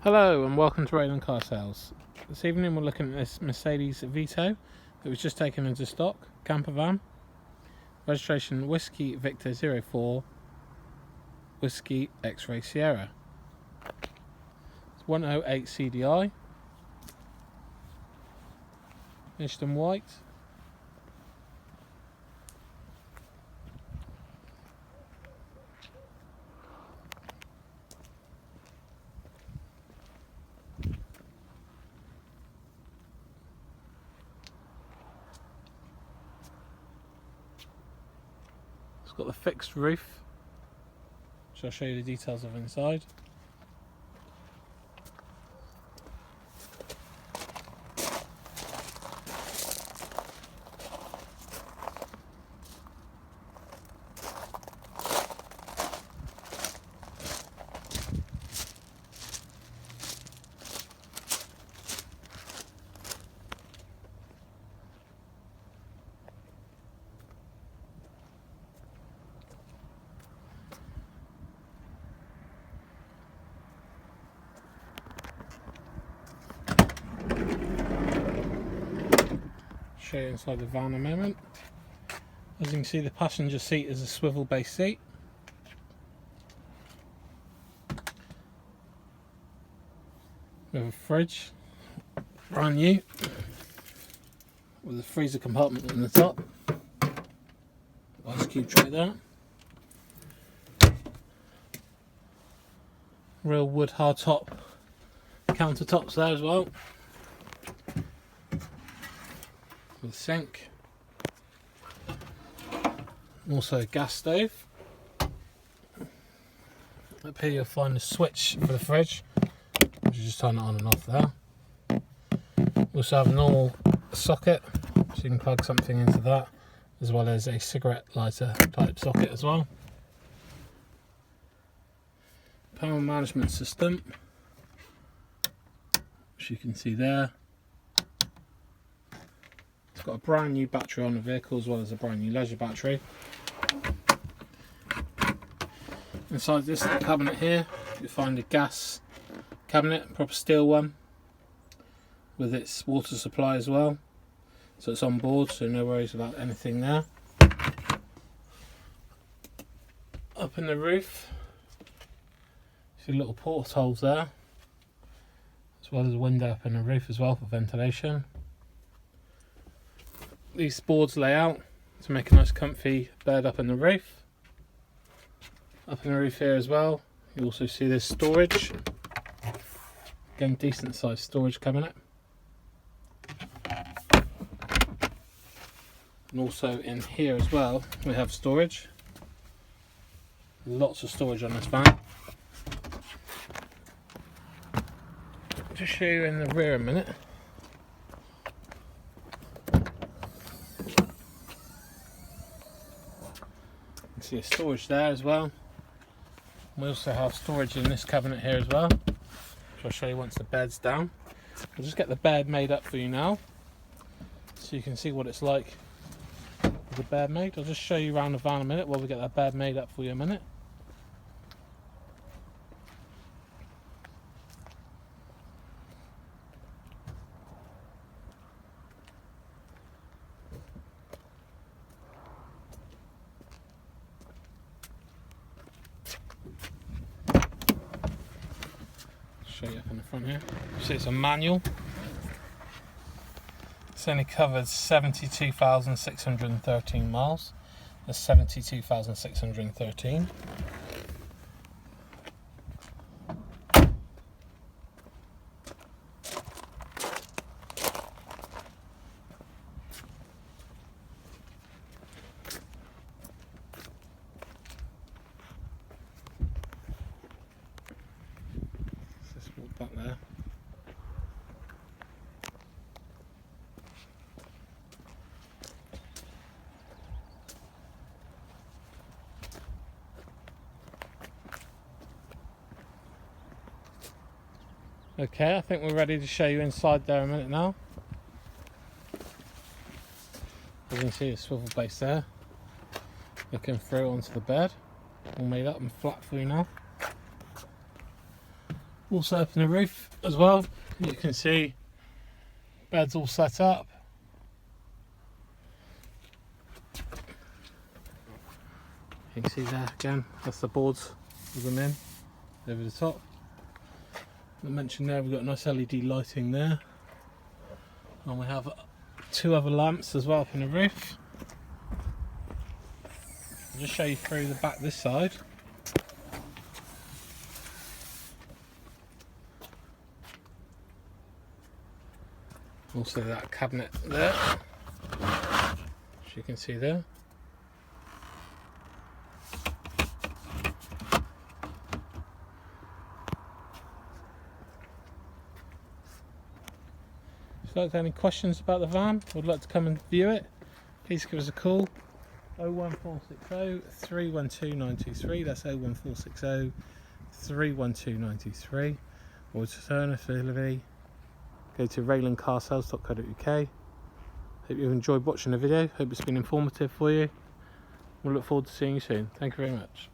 Hello and welcome to Reylands Car Sales. This evening we're looking at this Mercedes Vito that was just taken into stock, camper van. Registration Whiskey Victor 04 Whiskey X-Ray Sierra. It's 108 CDI. Finished in white. It's got the fixed roof, which I'll show you the details of inside. Show you inside the van in a moment. As you can see, the passenger seat is a swivel based seat. We have a fridge, brand new, with a freezer compartment in the top. Ice cube tray there. Real wood hard top countertops there as well. With a sink, also a gas stove. Up here you'll find the switch for the fridge, which you just turn it on and off there. Also have a normal socket, so you can plug something into that, as well as a cigarette lighter type socket as well. Power management system, which you can see there. It's got a brand new battery on the vehicle as well as a brand new leisure battery. Inside this cabinet here you'll find a gas cabinet, proper steel one, with its water supply as well. So it's on board, so no worries about anything there. Up in the roof, see little portholes there, as well as a window up in the roof as well for ventilation. These boards lay out to make a nice comfy bed up in the roof. Up in the roof here as well, you also see this storage. Again, decent sized storage cabinet. And also in here as well, we have storage. Lots of storage on this van. I'll just show you in the rear a minute. See a storage there as well. We also have storage in this cabinet here as well, which I'll show you once the bed's down. I'll just get the bed made up for you now, so you can see what it's like with the bed made. I'll just show you around the van a minute while we get that bed made up for you a minute. Show you up in the front here. See, it's a manual. It's only covered 72,613 miles. That's 72,613. Back there. Okay, I think we're ready to show you inside there a minute now. As you can see, a swivel base there, looking through onto the bed, all made up and flat for you now. Also up in the roof as well. You can see bed's all set up. You can see there again, that's the boards with them in over the top. I mentioned there we've got nice LED lighting there, and we have 2 other lamps as well up in the roof. I'll just show you through the back this side. Also that cabinet there, as you can see there. If you'd like to have any questions about the van, or would like to come and view it, please give us a call. 01460 312 923, that's 01460 312 923, or alternatively go to reylandcarsales.co.uk. Hope you've enjoyed watching the video, hope it's been informative for you. We'll look forward to seeing you soon. Thank you very much.